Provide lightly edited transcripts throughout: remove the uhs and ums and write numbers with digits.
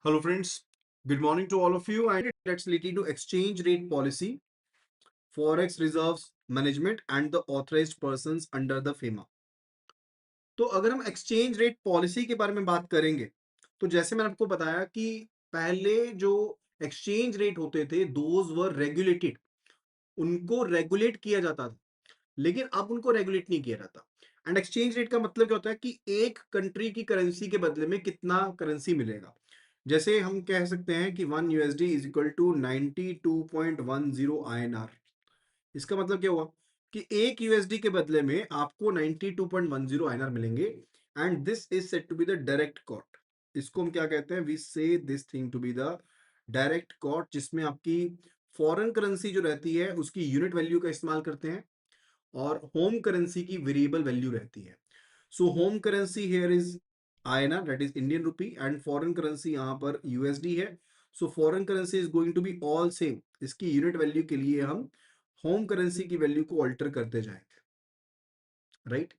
Hello, friends. Good morning to all of you. And let's related to exchange rate policy, forex reserves management, and the authorized persons under the FEMA. तो अगर हम exchange rate policy के बारे में बात करेंगे, तो जैसे मैंने आपको बताया कि पहले जो एक्सचेंज रेट होते थे, दोज वर रेगुलेटेड, उनको रेगुलेट किया जाता था, लेकिन अब उनको रेगुलेट नहीं किया जाता। एंड एक्सचेंज रेट का मतलब क्या होता है कि एक कंट्री की करेंसी के बदले में कितना करेंसी मिलेगा। जैसे हम कह सकते हैं कि 1 USD is equal to 92.10 INR। इसका मतलब क्या हुआ कि 1 USD के बदले में आपको 92.10 INR मिलेंगे। And this is set to be the direct quote. इसको हम क्या कहते हैं? We say this thing to be the direct quote, जिसमें आपकी फॉरेन करेंसी जो रहती है उसकी यूनिट वैल्यू का इस्तेमाल करते हैं और होम करेंसी की वेरिएबल वैल्यू रहती है। So home currency here is INR, that is Indian rupee, and foreign currency यहाँ पर USD है। So foreign currency is going to be all same. इसकी यूनिट वैल्यू के लिए हम होम करेंसी की वैल्यू को अल्टर करते जाएंगे, राइट।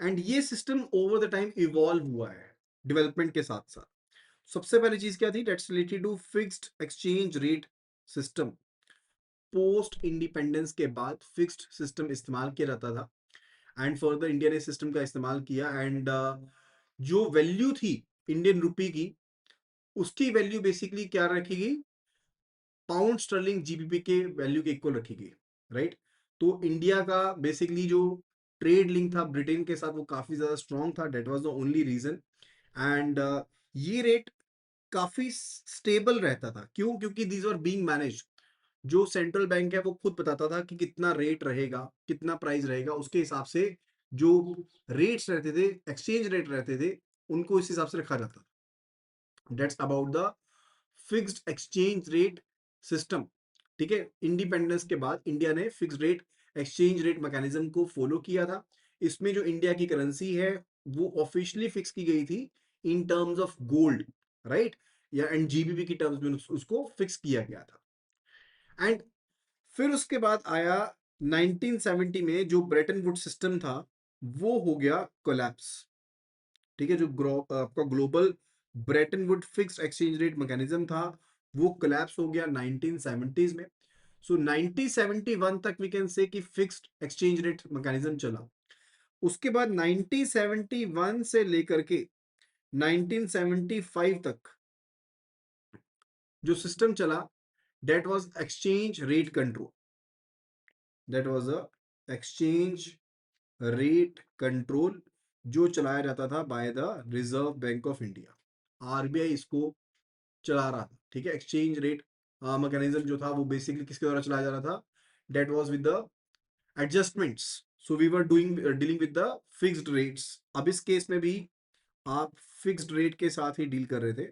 एंड ये system over the time evolve हुआ है डेवलपमेंट के साथ साथ। सबसे पहली चीज क्या थी? That's related to fixed exchange rate system. Post independence के बाद फिक्स्ड सिस्टम इस्तेमाल किया जाता था, एंड फर्दर इंडिया ने सिस्टम का इस्तेमाल किया। एंड जो वैल्यू थी इंडियन रुपी की, उसकी वैल्यू बेसिकली क्या रखेगी? पाउंड स्टर्लिंग GBP के वैल्यू के इक्वल रखेगी, राइट। तो इंडिया का बेसिकली जो ट्रेड लिंक था ब्रिटेन के साथ वो काफी ज्यादा स्ट्रॉन्ग था। That was the only reason. And ये रेट काफी स्टेबल रहता था। क्यों? क्योंकि दीज आर बीइंग मैनेज। जो सेंट्रल बैंक है वो खुद बताता था कि कितना रेट रहेगा, कितना प्राइस रहेगा, उसके हिसाब से जो रेट्स रहते थे, एक्सचेंज रेट रहते थे, उनको इस हिसाब से रखा जाता था। That's about the fixed exchange rate system. ठीक है, इंडिपेंडेंस के बाद इंडिया ने fixed rate exchange rate mechanism को फॉलो किया था। इसमें जो इंडिया की करेंसी है वो ऑफिशियली फिक्स की गई थी in terms of gold, right, या एंड GBP की टर्म्स में उसको फिक्स किया गया था। एंड फिर उसके बाद आया 1970 में जो ब्रेटन वुड सिस्टम था वो हो गया कोलैप्स। ठीक है, जो आपका global Brayton would fixed exchange rate mechanism था वो कोलैप्स हो गया 1970s में। सो 1971 तक वी कैन से कि फिक्स्ड एक्सचेंज रेट मैकेनिज्म चला। उसके बाद 1971 से लेकर के 1975 तक जो सिस्टम चला, that was exchange rate control. That was a exchange rate control जो चलाया जाता था by the reserve bank of India. RBI इसको चला रहा था। ठीक है, एक्सचेंज रेट मैकेनिज्म जो था वो बेसिकली किसके द्वारा चलाया जा रहा था? That was with the adjustments. So we were doing dealing with the fixed rates. अब इस केस में भी आप फिक्स्ड रेट के साथ ही डील कर रहे थे,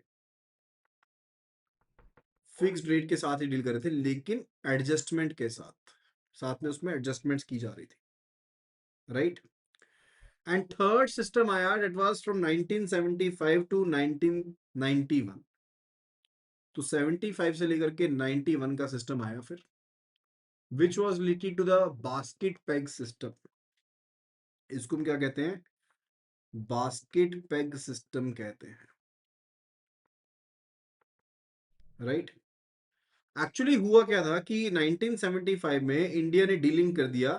फिक्स्ड रेट के साथ ही डील कर रहे थे, लेकिन एडजस्टमेंट के साथ, साथ में उसमें एडजस्टमेंट्स की जा रही थी, राइट। एंड थर्ड सिस्टम आया, डेट वाज फ्रॉम 1975 टू 1991। तो 75 से लेकर के 91 का सिस्टम आया फिर, which was related to the basket peg system. इसको हम क्या कहते हैं? बास्केट पेग सिस्टम कहते हैं, राइट। एक्चुअली हुआ क्या था कि 1975 में इंडिया ने डीलिंग कर दिया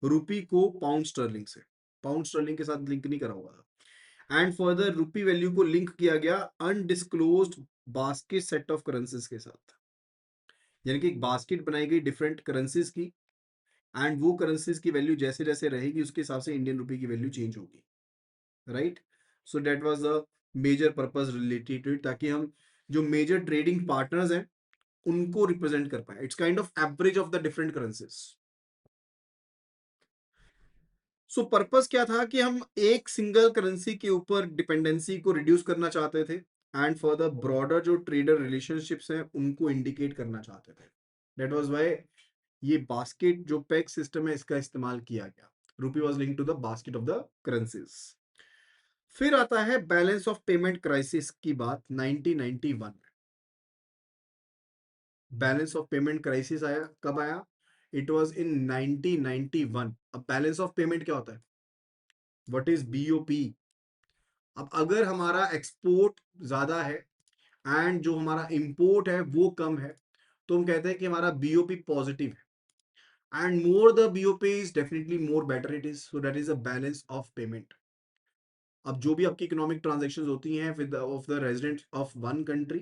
रुपी को पाउंड स्टर्लिंग से। पाउंड स्टर्लिंग के साथ लिंक नहीं करा हुआ था। एंड फर्दर रुपी वैल्यू को लिंक किया गया undisclosed basket set of currencies के साथ। यानी कि एक बास्केट बनाई गई डिफरेंट करेंसीज की, एंड वो करेंसीज की वैल्यू जैसे जैसे रहेगी उसके हिसाब से इंडियन रुपी की वैल्यू चेंज होगी, right. So that was the major purpose related to it, ताकि हम जो मेजर ट्रेडिंग पार्टनर्स हैं उनको रिप्रेजेंट कर पाए। It's kind of average of the different currencies. So purpose क्या था कि हम एक सिंगल करेंसी के ऊपर डिपेंडेंसी को रिड्यूस करना चाहते थे, एंड फॉर द ब्रॉडर जो ट्रेडर रिलेशनशिप्स हैं उनको इंडिकेट करना चाहते थे। दैट वाज व्हाई ये बास्केट जो पेग सिस्टम है इसका इस्तेमाल किया गया। Rupee was linked to the basket of the currencies. फिर आता है बैलेंस ऑफ पेमेंट क्राइसिस की बात 1991 में। बैलेंस ऑफ पेमेंट क्राइसिस आया कब आया? It was in 1991। अब बैलेंस ऑफ पेमेंट क्या होता है? What is BOP? अब अगर हमारा एक्सपोर्ट ज्यादा है एंड जो हमारा इंपोर्ट है वो कम है, तो हम कहते हैं कि हमारा बीओपी पॉजिटिव है, and more the BOP is definitely more better it is, so that is a balance of payment. अब जो भी आपकी इकोनॉमिक ट्रांजेक्शन होती हैं with of the resident of one country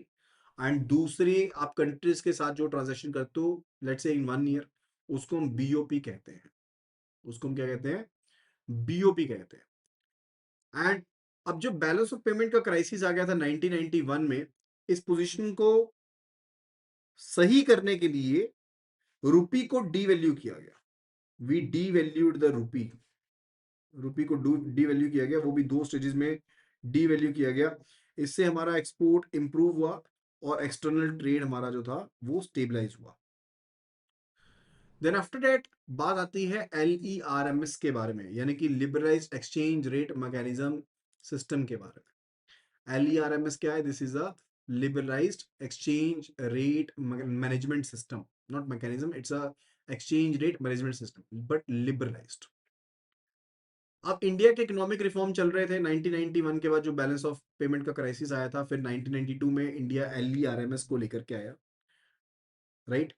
and दूसरे आप कंट्रीज के साथ जो ट्रांजेक्शन करते हो, लेट्स से इन 1 ईयर, उसको हम बीओपी कहते हैं। उसको हम क्या कहते हैं? बीओपी कहते हैं। एंड अब जो बैलेंस ऑफ पेमेंट का क्राइसिस आ गया था 1991 में, इस पोजीशन को सही करने के लिए रुपी को डीवैल्यू किया गया। We डीवैल्यूड the rupee. रुपी को डीवैल्यू किया गया, वो भी 2 स्टेजेस में डीवैल्यू किया गया। इससे हमारा एक्सपोर्ट इंप्रूव हुआ और एक्सटर्नल ट्रेड हमारा जो था वो स्टेबलाइज हुआ। देन आफ्टर दैट बात आती है LERMS के बारे में, यानी कि liberalised exchange rate mechanism system के बारे में। LERMS क्या है? This is a liberalised exchange rate management system, not mechanism, it's a exchange rate management system but liberalised. अब इंडिया के इकोनॉमिक रिफॉर्म चल रहे थे 1991 के बाद, जो बैलेंस ऑफ पेमेंट का क्राइसिस आया था, फिर 1992 में इंडिया LERMS को लेकर के आया, राइट।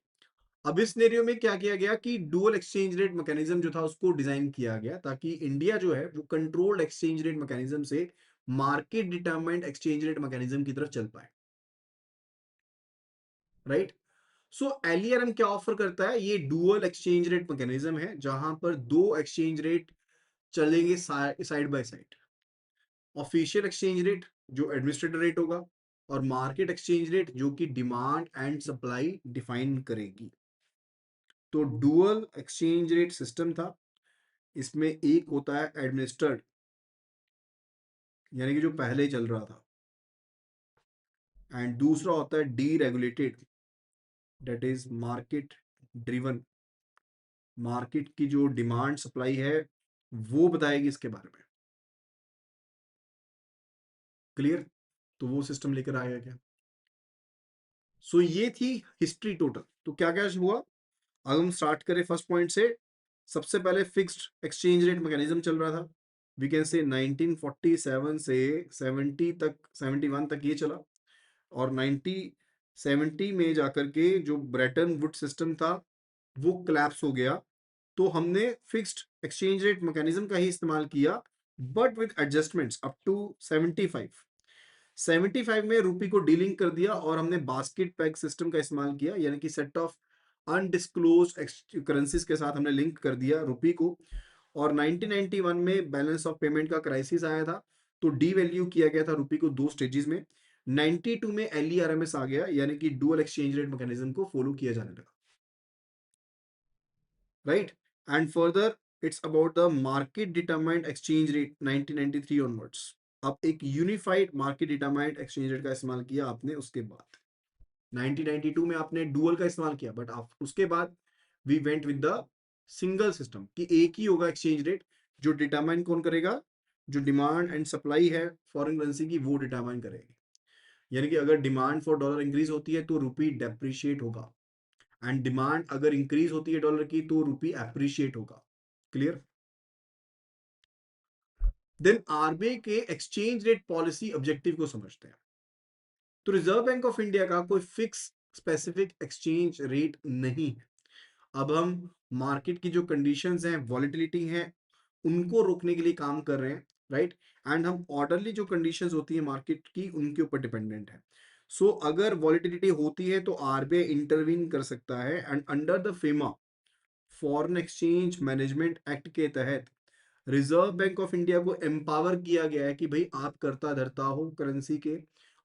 अब इस सिनेरियो में क्या किया गया कि डुअल एक्सचेंज रेट मैकेनिज्म जो था उसको डिजाइन किया गया, ताकि इंडिया जो है वो कंट्रोल्ड एक्सचेंज रेट मैकेनिज्म से market determined exchange rate mechanism की तरफ चल पाए, राइट। सो LERM क्या ऑफर करता है? ये डुअल एक्सचेंज रेट मैकेनिज्म है जहां पर दो एक्सचेंज रेट चलेंगे side by side. Official exchange rate जो एडमिनिस्ट्रेटर रेट होगा, और मार्केट एक्सचेंज रेट जो कि डिमांड एंड सप्लाई डिफाइन करेगी। तो डुअल एक्सचेंज रेट सिस्टम था। इसमें एक होता है एडमिनिस्टर्ड, यानी कि जो पहले चल रहा था, एंड दूसरा होता है deregulated, that is market driven. Market की जो डिमांड सप्लाई है वो बताएगी इसके बारे में। क्लियर? तो वो सिस्टम लेकर आया क्या? सो ये थी हिस्ट्री टोटल। तो क्या क्या हुआ? अगर हम स्टार्ट करें फर्स्ट पॉइंट से, सबसे पहले फिक्स्ड एक्सचेंज रेट मैकेनिज्म चल रहा था। वी कैन से 1947 से 70 तक, 71 तक ये चला, और 1970 में जाकर के जो ब्रेटन वुड सिस्टम था वो क्लैप्स हो गया। तो हमने फिक्स्ड एक्सचेंज रेट मैकेनिज्म का ही इस्तेमाल किया, but with adjustments up to 75। 75 में रुपी को डीलिंग कर दिया और हमने बास्केट पैग सिस्टम का इस्तेमाल किया, यानी कि सेट ऑफ अनडिस्क्लोज करेंसीज के साथ हमने लिंक कर दिया रुपी को। और 1991 में बैलेंस ऑफ पेमेंट का क्राइसिस आया था, तो डी वैल्यू किया गया था रुपी को 2 स्टेजेस में। 92 में LERMS आ गया, यानी कि डुअल एक्सचेंज रेट मैकेनिज्म को फॉलो किया जाने लगा, right. And further it's about the market determined exchange rate 1993 onwards. अब एक unified market determined exchange rate का इस्तेमाल किया आपने उसके बाद। 1992 में आपने डुअल का इस्तेमाल किया, बट आप उसके बाद we went with the single system कि एक ही होगा एक्सचेंज रेट, जो डिटरमाइन कौन करेगा? जो डिमांड एंड सप्लाई है फॉरेन करेंसी की, वो डिटरमाइन करेगी। यानी कि अगर डिमांड फॉर डॉलर इंक्रीज होती है तो रुपी डेप्रिशिएट होगा, एंड डिमांड अगर इंक्रीज होती है डॉलर की तो रुपी एप्रिशिएट होगा। क्लियर? देन आरबीआई के एक्सचेंज रेट पॉलिसी ऑब्जेक्टिव को समझते हैं। तो रिजर्व बैंक ऑफ इंडिया का कोई फिक्स स्पेसिफिक एक्सचेंज रेट नहीं है। अब हम मार्केट की जो कंडीशंस हैं, वॉलेटिलिटी है, उनको रोकने के लिए काम कर रहे हैं, राइट। एंड हम ऑर्डरली जो कंडीशंस होती है मार्केट की उनके ऊपर डिपेंडेंट है। सो अगर वॉलेटिलिटी होती है तो आरबीआई इंटरवीन कर सकता है, and under the FEMA foreign exchange management act के तहत रिजर्व बैंक ऑफ इंडिया को एम्पावर किया गया है कि भाई आप करता धरता हो करेंसी के,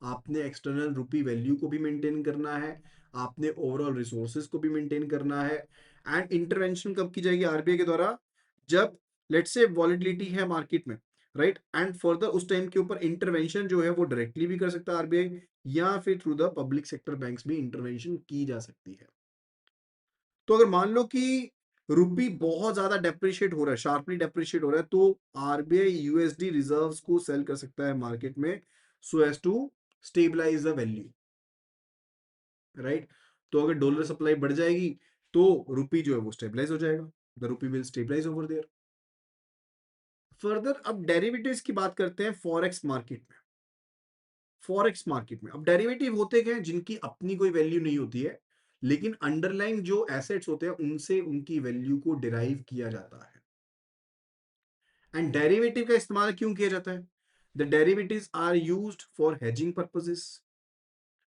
आपने एक्सटर्नल रुपी वैल्यू को भी मेंटेन करना है, आपने ओवरऑल रिसोर्सेज को भी मेंटेन करना है। एंड इंटरवेंशन कब की जाएगी आरबीआई के द्वारा? जब लेट्स से वॉलेटिलिटी है मार्केट में, राइट, एंड फर्दर उस टाइम के ऊपर इंटरवेंशन जो है वो डायरेक्टली भी कर सकता है आरबीआई, या फिर through the public sector banks भी इंटरवेंशन की जा सकती है। तो अगर मान लो कि रुपी बहुत ज्यादा डेप्रिशिएट हो रहा है, शार्पली डेप्रिशिएट हो रहा है, तो आरबीआई यूएसडी रिजर्व्स को सेल कर सकता है मार्केट में, so as to stabilize the value, right. तो अगर डॉलर सप्लाई बढ़ जाएगी तो रुपी जो है वो स्टेबलाइज हो जाएगा, the rupee will stabilize over there. Further अब डेरिवेटिव्स की बात करते हैं फॉरेक्स मार्केट में। फॉरेक्स मार्केट में अब डेरिवेटिव होते क्या हैं, जिनकी अपनी कोई वैल्यू नहीं होती है, लेकिन अंडरलाइंग जो एसेट्स होते हैं उनसे उनकी वैल्यू को डिराइव किया जाता है। एंड डेरिवेटिव का इस्तेमाल क्यों किया जाता है? The derivatives are used for hedging purposes.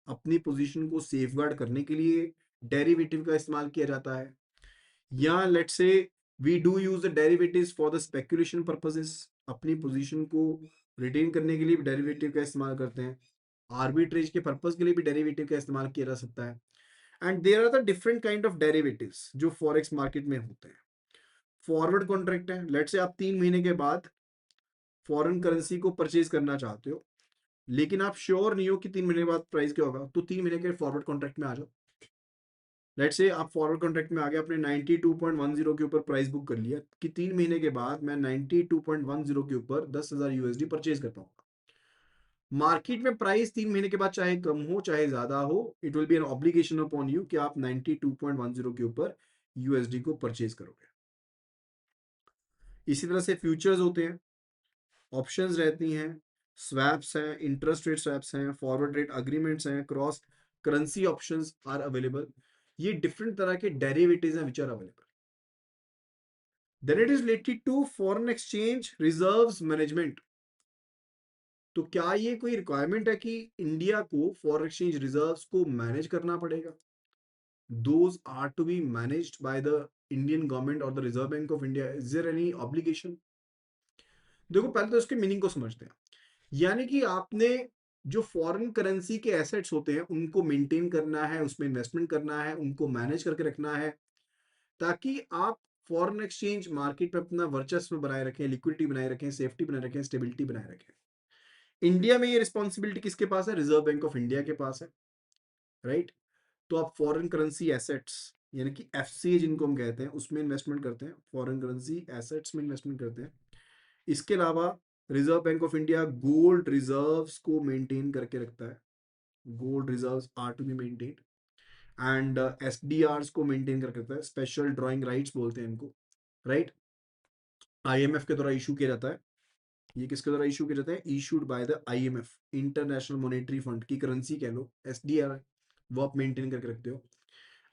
अपनी पोजीशन को सेफगार्ड करने के लिए डेरिवेटिव का इस्तेमाल किया जाता है। या let's say we do use the derivatives for the speculation purposes. अपनी पोजीशन को रिटेन करने के लिए भी डेरिवेटिव का इस्तेमाल करते हैं। आर्बिट्रेज के पर्पस के लिए भी डेरिवेटिव का इस्तेमाल किया जा सकता है। And there are the different kind of derivatives जो फॉरेक्स मार्केट में होते हैं। फॉरवर्ड कॉन्ट्रैक्ट है, लेट्स से आप 3 महीने के बाद फॉरेन करेंसी को परचेज करना चाहते हो, लेकिन आप श्योर नहीं हो कि 3 महीने बाद प्राइस क्या होगा, तो 3 महीने के फॉरवर्ड कॉन्ट्रैक्ट में आ जाओ। लेट्स से आप फॉरवर्ड कॉन्ट्रैक्ट में आ गए, आपने 92.10 के ऊपर प्राइस बुक कर लिया कि 3 महीने के बाद मैं 92.10 के ऊपर 10,000 यूएसडी परचेज कर पाऊंगा। मार्केट में प्राइस 3 महीने के बाद चाहे कम हो चाहे ज्यादा हो, it will be an obligation upon you कि आप 92.10 के ऊपर यूएसडी को परचेज करोगे। इसी तरह से फ्यूचर्स होते हैं, ऑप्शंस रहती हैं, स्वैप्स हैं, इंटरेस्ट रेट स्वैप्स हैं, फॉरवर्ड रेट अग्रीमेंट्स हैं, cross currency options are available. ये डिफरेंट तरह के डेरिवेटिव्स हैं which are available. Then it is related to foreign exchange reserves management. तो क्या ये कोई रिक्वायरमेंट है कि इंडिया को फॉरेन एक्सचेंज रिजर्व्स को मैनेज करना पड़ेगा? Those are to be managed by the Indian government or the Reserve Bank of India. Is there any obligation? देखो पहले तो इसके मीनिंग को समझते हैं। यानी कि आपने जो फॉरेन करेंसी के एसेट्स होते हैं उनको मेंटेन करना है, उसमें इन्वेस्टमेंट करना है, उनको मैनेज करके रखना है, ताकि आप फॉरेन एक्सचेंज मार्केट में अपना वर्चस्व बनाए रखें, लिक्विडिटी बनाए रखें, सेफ्टी बनाए रखें, स्टेबिलिटी बनाए रखें। इंडिया में ये रिस्पॉन्सिबिलिटी किसके पास है? रिजर्व बैंक ऑफ इंडिया के पास है, राइट? तो आप फॉरेन करेंसी एसेट्स यानी कि एफसीए जिनको हम कहते हैं उसमें इन्वेस्टमेंट करते हैं, फॉरेन करेंसी एसेट्स में इन्वेस्टमेंट करते हैं। इसके अलावा reserve bank of India gold reserves को मेंटेन करके रखता है। Gold reserves are to be maintain and SDR को मेंटेन करके रखता है, स्पेशल ड्राइंग राइट्स बोलते हैं इनको, राइट? आईएमएफ के द्वारा इशू किया जाता है। ये किसके द्वारा इशू किया जाता है? Issued by the IMF, international monetary fund की करेंसी कह लो एसडीआर, वो आप मेंटेन करके रखते हो।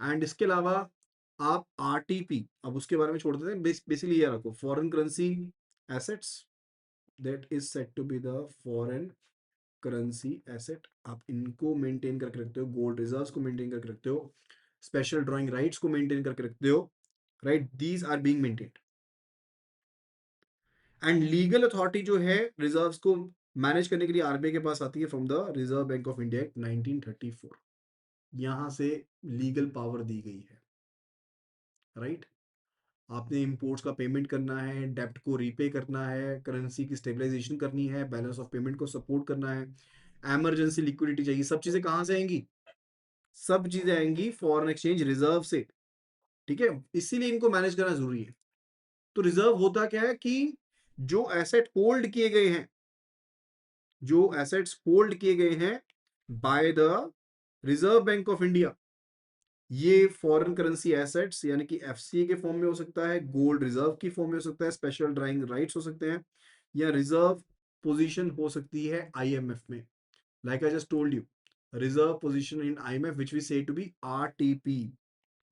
एंड इसके अलावा आप आरटीपी, अब उसके बारे में छोड़ देते हैं, बेसिकली ये रखो foreign currency assets that is set to be the foreign currency asset, आप इनको मेंटेन करके रखते हो, गोल्ड रिजर्व्स को मेंटेन करके रखते हो, स्पेशल ड्राइंग राइट्स को मेंटेन करके रखते हो, right? These are being maintained. And legal authority जो है रिजर्व्स को मैनेज करने के लिए आरबीआई के पास आती है from the reserve bank of India act 1934। यहां से लीगल पावर दी गई है, राइट? आपने इंपोर्ट्स का पेमेंट करना है, डेब्ट को रीपे करना है, करेंसी की स्टेबलाइजेशन करनी है, बैलेंस ऑफ पेमेंट को सपोर्ट करना है, एमरजेंसी लिक्विडिटी चाहिए, सब चीजें कहां से आएंगी? सब चीजें आएंगी फॉरेन एक्सचेंज रिजर्व से, ठीक है? इसीलिए इनको मैनेज करना जरूरी है। तो रिजर्व होता क्या है कि जो एसेट होल्ड किए गए हैं, जो एसेट्स होल्ड किए गए हैं by the reserve bank of India, ये फॉरेन करेंसी एसेट्स यानी कि एफसीए के फॉर्म में हो सकता है, गोल्ड रिजर्व की फॉर्म में हो सकता है, स्पेशल ड्राइंग राइट्स हो सकते हैं, या रिजर्व पोजीशन हो सकती है आईएमएफ में। Like I just told you, reserve position in IMF which we say to be RTP,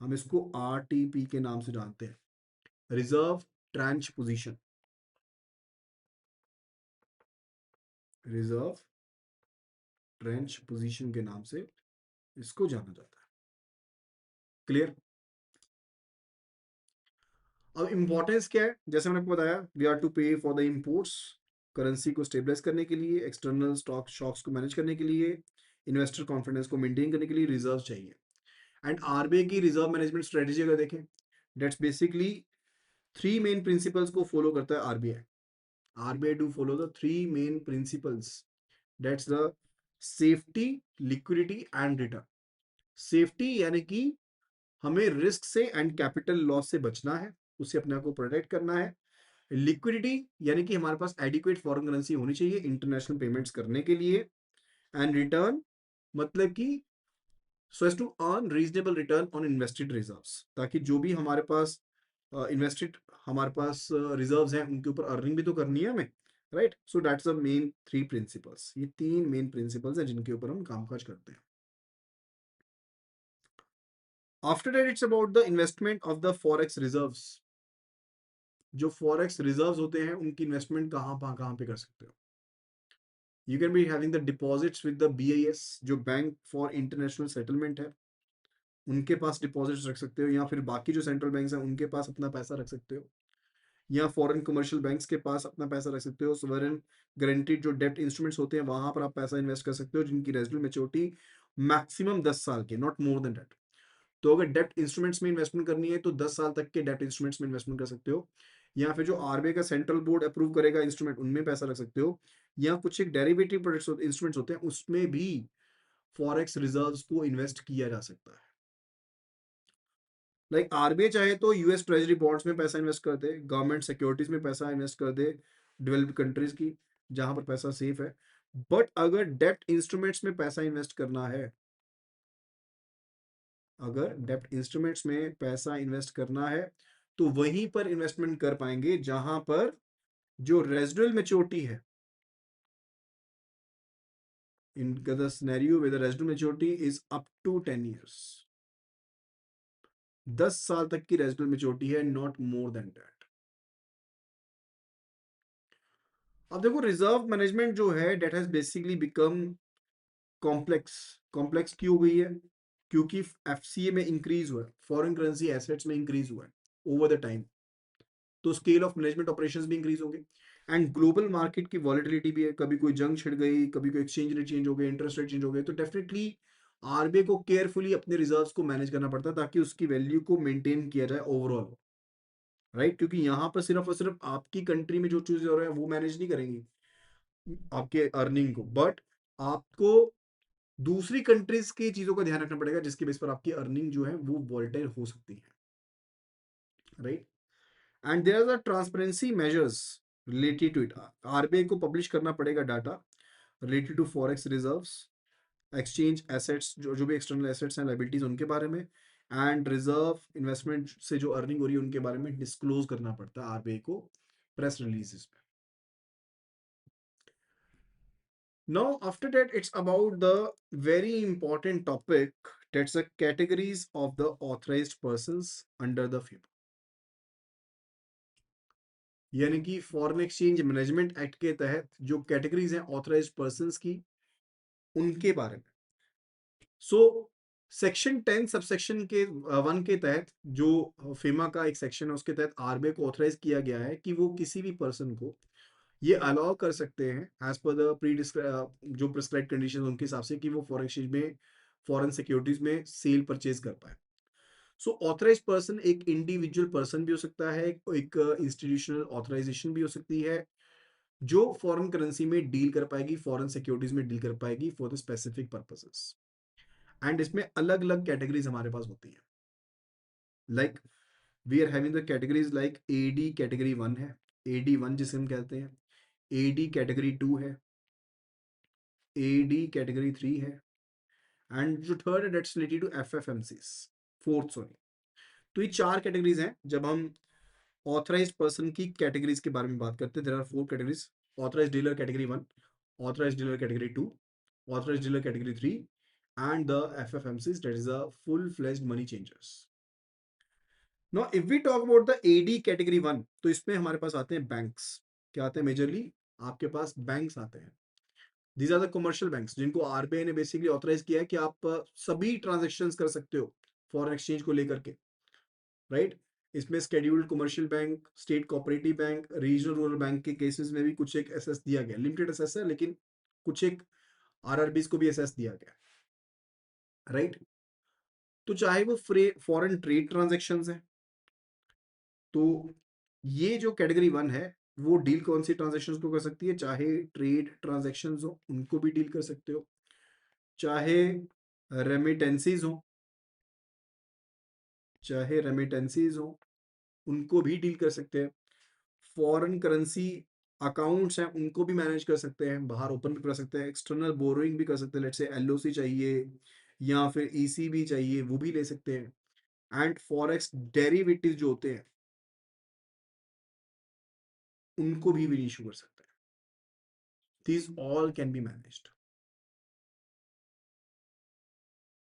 हम इसको आरटीपी के नाम से जानते हैं, reserve tranche position, reserve tranche position के नाम से इसको जाना जाता है। क्लियर? अब इंपॉर्टेंस क्या है? जैसे मैंने आपको बताया, वी आर टू पे फॉर द इंपोर्ट्स, करेंसी को स्टेबलाइज करने के लिए, एक्सटर्नल स्टॉक शॉक्स को मैनेज करने के लिए, इन्वेस्टर कॉन्फिडेंस को मेंटेन करने के लिए रिजर्व चाहिए। एंड आरबीआई की रिजर्व मैनेजमेंट स्ट्रेटेजी अगर देखें, दैट्स बेसिकली 3 मेन प्रिंसिपल्स को फॉलो करता है RBI. RBI do follow the 3 main principles, that's the safety, liquidity and return. Safety यानी कि हमें रिस्क से एंड कैपिटल लॉस से बचना है, उससे अपने आप को प्रोटेक्ट करना है। लिक्विडिटी यानी कि हमारे पास एडिक्वेट फॉरेन करेंसी होनी चाहिए इंटरनेशनल पेमेंट्स करने के लिए। एंड रिटर्न मतलब कि so as to earn reasonable return on invested reserves, ताकि जो भी हमारे पास इन्वेस्टेड हमारे पास रिजर्व्स हैं, उनके ऊपर अर्निंग भी तो करनी है हमें, right? So that's the main 3 principles. ये 3 मेन प्रिंसिपल्स हैं जिनके ऊपर हम कामकाज करते हैं। After that it's about the investment of the forex reserves. जो फॉरेक्स रिजर्व्स होते हैं उनकी इन्वेस्टमेंट कहाँ पे कर सकते हो? You can be having the deposits with the BIS, जो बैंक फॉर इंटरनेशनल सेटलमेंट है, उनके पास डिपॉजिट्स रख सकते हो, या फिर बाकी जो सेंट्रल बैंक्स हैं उनके पास अपना पैसा रख सकते हो, या फॉरेन कमर्शियल बैंक्स के पास अपना पैसा रख सकते हो। सोवरेन गारंटीड जो डेब्ट इंस्ट्रूमेंट्स होते हैं वहां पर आप पैसा इन्वेस्ट कर सकते हो, जिनकी रेजिडुअल मैच्योरिटी मैक्सिमम 10 साल के, नॉट मोर देन दैट। तो अगर डेब्ट इंस्ट्रूमेंट्स में इन्वेस्टमेंट करनी है तो 10 साल तक के डेब्ट इंस्ट्रूमेंट्स में इन्वेस्टमेंट कर सकते हो, या फिर जो RBI का सेंट्रल बोर्ड अप्रूव करेगा इंस्ट्रूमेंट उनमें पैसा रख सकते हो, या कुछ एक डेरिवेटिव प्रोडक्ट्स इंस्ट्रूमेंट्स होते हैं उसमें भी फॉरेक्स रिजर्व्स को इन्वेस्ट किया जा सकता है। लाइक RBI चाहे तो US ट्रेजरी बॉन्ड्स में पैसा इन्वेस्ट कर दे, गवर्नमेंट सिक्योरिटीज में पैसा इन्वेस्ट कर दे, डेवलप्ड कंट्रीज की, जहां पर पैसा सेफ है। बट अगर डेब्ट इंस्ट्रूमेंट्स में पैसा इन्वेस्ट करना है, अगर डेब्ट इंस्ट्रूमेंट्स में पैसा इन्वेस्ट करना है तो वहीं पर इन्वेस्टमेंट कर पाएंगे जहां पर जो रेजिडुअल मैच्योरिटी है, in the scenario with the residual maturity is up to 10 years. 10 साल तक की रेजिडुअल मैच्योरिटी है, नॉट मोर देन दैट। अब देखो, रिजर्व मैनेजमेंट जो है that has basically become complex. Complex क्यों हो गई है? क्योंकि FCA में इंक्रीज हुआ है, फॉरेन करेंसी एसेट्स में इंक्रीज हुआ है ओवर द टाइम, तो स्केल ऑफ मैनेजमेंट ऑपरेशंस भी इंक्रीज होंगे। एंड ग्लोबल मार्केट की वॉलिटिलिटी भी है, कभी कोई जंग छिड़ गई, कभी कोई एक्सचेंज रेट चेंज हो गए, इंटरेस्ट रेट चेंज हो गए, तो डेफिनेटली RBI को केयरफुली अपने रिजर्व्स को मैनेज करना पड़ता है ताकि उसकी वैल्यू को मेंटेन किया जाए ओवरऑल, राइट? क्योंकि यहाँ पर सिर्फ और सिर्फ आपकी कंट्री में जो चीजें हो रहे हैं वो मैनेज नहीं करेंगी आपके अर्निंग को, बट आपको दूसरी कंट्रीज की चीजों का ध्यान रखना पड़ेगा जिसके बेस पर आपकी अर्निंग जो है वो वॉलेटाइल हो सकती है, right? And there are the transparency measures related to it. RBI को पब्लिश करना पड़ेगा data related to forex reserves, exchange assets, जो भी एक्सटर्नल एसेट्स हैं, लाइबिलिटीज, उनके बारे में, एंड रिजर्व इन्वेस्टमेंट से जो अर्निंग हो रही है उनके बारे में डिस्क्लोज करना पड़ता है RBI को प्रेस रिलीजेस में। Now, after that, it's about the very important topic, that's the categories of the authorized persons under the FIPA, यानी कि फॉरेन एक्सचेंज मैनेजमेंट एक्ट के तहत जो कैटेगरीज हैं ऑथराइज्ड पर्संस की, उनके बारे में। सो सेक्शन 10 सबसेक्शन के 1 के तहत जो FEMA का एक सेक्शन है उसके तहत RBI को ऑथराइज किया गया है कि वो किसी भी पर्सन को ये अलाउ कर सकते हैं एज पर द जो प्रिस्क्राइब कंडीशन उनके हिसाब से कि वो फॉरेन एक्सचेंज में, फॉरेन सिक्योरिटीज में सेल परचेज कर पाए। सो ऑथराइज पर्सन एक इंडिविजुअल पर्सन भी हो सकता है, एक इंस्टीट्यूशनल ऑथराइजेशन भी हो सकती है, जो फॉरेन करेंसी में डील कर पाएगी, फॉरेन सिक्योरिटीज में डील कर पाएगी for the specific purposes. And इसमें अलग अलग कैटेगरीज हमारे पास होती है, like we are having the categories like AD category 1 है, AD 1 जिसे हम कहते हैं, AD कैटेगरी 2 है, AD कैटेगरी 3 है, एंड जो थर्ड है that's related to FFMCs, fourth sorry. तो ये 4 कैटेगरीज हैं जब हम ऑथराइज्ड पर्सन की कैटेगरीज के बारे में बात करते हैं। There are 4 categories: authorized dealer category 1, authorized dealer category 2, authorized dealer category 3, and the FFMCs, that is a full fledged money changers. Now if we talk about the AD category 1, तो इसमें हमारे पास आते हैं बैंक्स। क्या आते हैं? Majorly आपके पास banks आते हैं। These are the commercial banks जिनको RBI ने बेसिकली ऑथराइज किया है कि आप सभी ट्रांजेक्शन कर सकते हो फॉरेन एक्सचेंज को लेकर के, राइट? इसमें scheduled commercial bank, state cooperative bank, regional rural bank के केसेस में भी कुछ एक एसेस दिया गया, लिमिटेड एसेस है लेकिन कुछ एक RRBs को भी एसेस दिया गया, राइट? तो चाहे वो फॉरेन ट्रेड ट्रांजेक्शन है, तो ये जो कैटेगरी 1 है वो डील कौन सी ट्रांजेक्शन को कर सकती है? चाहे ट्रेड ट्रांजेक्शन हो उनको भी डील कर सकते हो, चाहे रेमिटेंसीज हो, चाहे रेमिटेंसीज हो उनको भी डील कर सकते हैं, फॉरेन करेंसी अकाउंट्स हैं उनको भी मैनेज कर सकते हैं, बाहर ओपन भी कर सकते हैं, एक्सटर्नल बोरोइंग भी कर सकते हैं, लेट्स से LOC चाहिए या फिर ECB चाहिए वो भी ले सकते हैं, एंड फॉरेक्स डेरिवेटिव जो होते हैं उनको भी इशू कर सकते हैं. These all can be managed,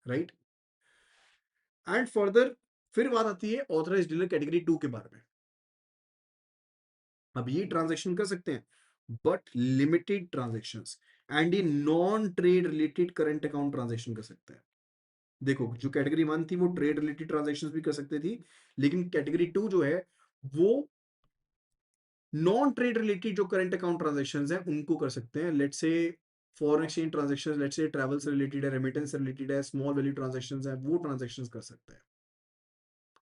right? And further फिर बात आती है ऑथराइज डीलर कैटेगरी 2 के बारे में. अब ये ट्रांजेक्शन कर सकते हैं बट लिमिटेड ट्रांजेक्शन, एंड ये non trade related current account transaction कर सकते हैं. देखो जो कैटेगरी 1 थी वो ट्रेड रिलेटेड ट्रांजेक्शन भी कर सकती थी, लेकिन कैटेगरी 2 जो है वो नॉन ट्रेड रिलेटेड जो करंट अकाउंट ट्रांजेक्शन है उनको कर सकते हैं. Let's say foreign exchange transaction, let's say travel से रिलेटेड है, रेमिटेंस से रिलेटेड है, स्मॉल वैल्यू ट्रांजेक्शन है, वो ट्रांजेक्शन कर सकते हैं.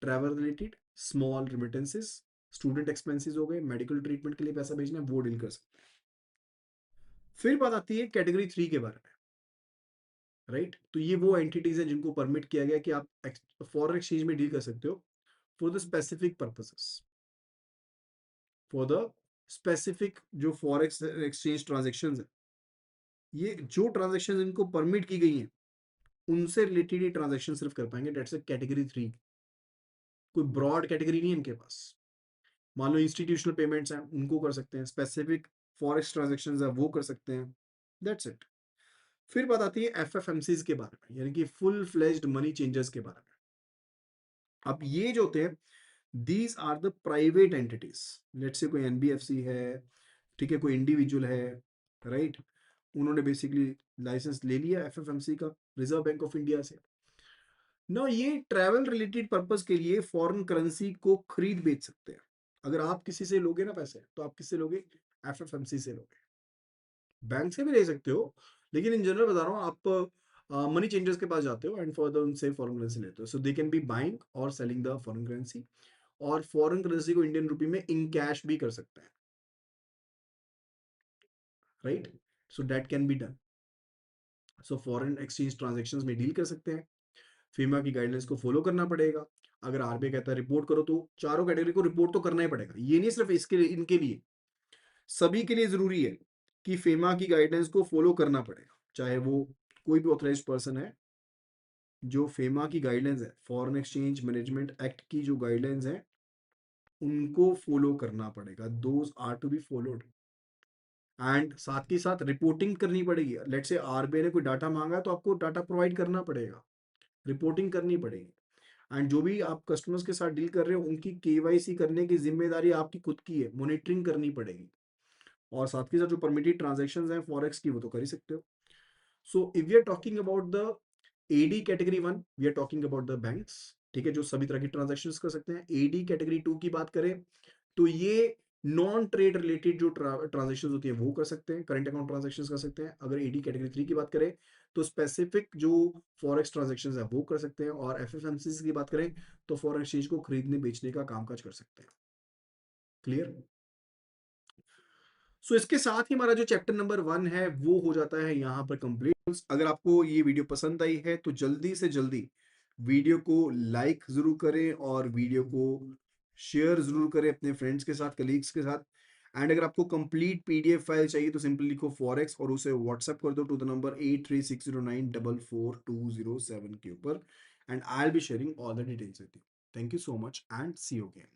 Travel related, small remittances, student expenses हो गए, मेडिकल ट्रीटमेंट के लिए पैसा भेजना है, वो डील कर सकते हैं. फिर बात आती है कैटेगरी 3 के बारे में, राइट? तो ये वो एंटिटीज हैं जिनको परमिट किया गया कि आप फॉरेन एक्सचेंज में डील कर सकते हो for the specific purposes, for the specific जो फॉरेक्स एक्सचेंज ट्रांजेक्शन है, ये जो ट्रांजेक्शन इनको परमिट की गई हैं उनसे रिलेटेड ये ट्रांजेक्शन सिर्फ कर पाएंगे. That's category 3. कोई ब्रॉड कैटेगरी नहीं है इनके पास. मान लो इंस्टीट्यूशनल पेमेंट्स हैं उनको कर सकते हैं, स्पेसिफिक फॉरेक्स ट्रांजेक्शंस है वो कर सकते हैं. That's it. फिर बात आती है एफएफएमसीज के बारे में, यानी कि फुल फ्लेज्ड मनी चेंजर्स के बारे में. अब ये जो होते हैं these are the private entities. Let's say कोई एनबीएफसी है, ठीक है, कोई इंडिविजुअल है, राइट? उन्होंने बेसिकली लाइसेंस ले लिया एफएफएमसी का रिजर्व बैंक ऑफ इंडिया से. ना ये ट्रैवल रिलेटेड पर्पस के लिए फॉरेन करेंसी को खरीद बेच सकते हैं. अगर आप किसी से लोगे ना पैसे, तो आप किससे लोगे? एफएफएमसी से लोगे. बैंक से भी ले सकते हो, लेकिन इन जनरल बता रहा हूँ, आप मनी चेंजर्स के पास जाते हो एंड फॉर द उनसे फॉरेन करेंसी लेते हो. सो दे कैन बी बाइंग और सेलिंग द फॉरेन करेंसी, और फॉरेन करेंसी को इंडियन रुपी में इन कैश भी कर सकते हैं, right? So that can be done. So foreign exchange transactions में डील कर सकते हैं. फीमा की गाइडलाइंस को फॉलो करना पड़ेगा. अगर आरबीआई कहता है रिपोर्ट करो, तो चारों कैटेगरी को रिपोर्ट तो करना ही पड़ेगा. ये नहीं सिर्फ इसके लिए, इनके लिए, सभी के लिए जरूरी है कि फेमा की गाइडलाइंस को फॉलो करना पड़ेगा. चाहे वो कोई भी ऑथराइज पर्सन है, जो फेमा की गाइडलाइंस है, फॉरेन एक्सचेंज मैनेजमेंट एक्ट की जो गाइडलाइंस है, उनको फॉलो करना पड़ेगा. Those are to be followed. And साथ के साथ रिपोर्टिंग करनी पड़ेगी. लेट्स से आरबीआई ने कोई डाटा मांगा तो आपको डाटा प्रोवाइड करना पड़ेगा, रिपोर्टिंग करनी पड़ेगी. एंड जो भी आप कस्टमर्स के साथ डील कर रहे हो उनकी केवाईसी करने की जिम्मेदारी आपकी खुद की है, मॉनिटरिंग करनी पड़ेगी. और साथ के साथ जो परमिटेड ट्रांजेक्शंस हैं फॉरेक्स की, वो तो कर ही सकते हो. So if we are talking about the AD category 1, we are talking about the banks, ठीक है, जो सभी तरह की ट्रांजेक्शंस कर सकते हैं. एडी कैटेगरी 2 की बात करें तो ये नॉन ट्रेड रिलेटेड जो ट्रांजेक्शन होती है वो कर सकते हैं, करंट अकाउंट ट्रांजेक्शन कर सकते हैं. अगर एडी कैटेगरी 3 की बात करें तो स्पेसिफिक जो फॉरेक्स ट्रांजेक्शन है वो कर सकते हैं. और एफएफएमसी की बात करें तो फॉरेन एक्सचेंज को खरीदने बेचने का कामकाज कर सकते हैं. क्लियर? सो इसके साथ ही हमारा जो चैप्टर नंबर 1 है वो हो जाता है यहाँ पर कंप्लीट. अगर आपको ये वीडियो पसंद आई है तो जल्दी से जल्दी वीडियो को लाइक जरूर करें और वीडियो को शेयर जरूर करें अपने फ्रेंड्स के साथ, कलीग्स के साथ. एंड अगर आपको कंप्लीट पीडीएफ फाइल चाहिए तो सिंपली लिखो फॉरेक्स और उसे व्हाट्सएप कर दो टू द नंबर 8360944207 के ऊपर, and I will be sharing all the details with you. Thank you so much and see you again.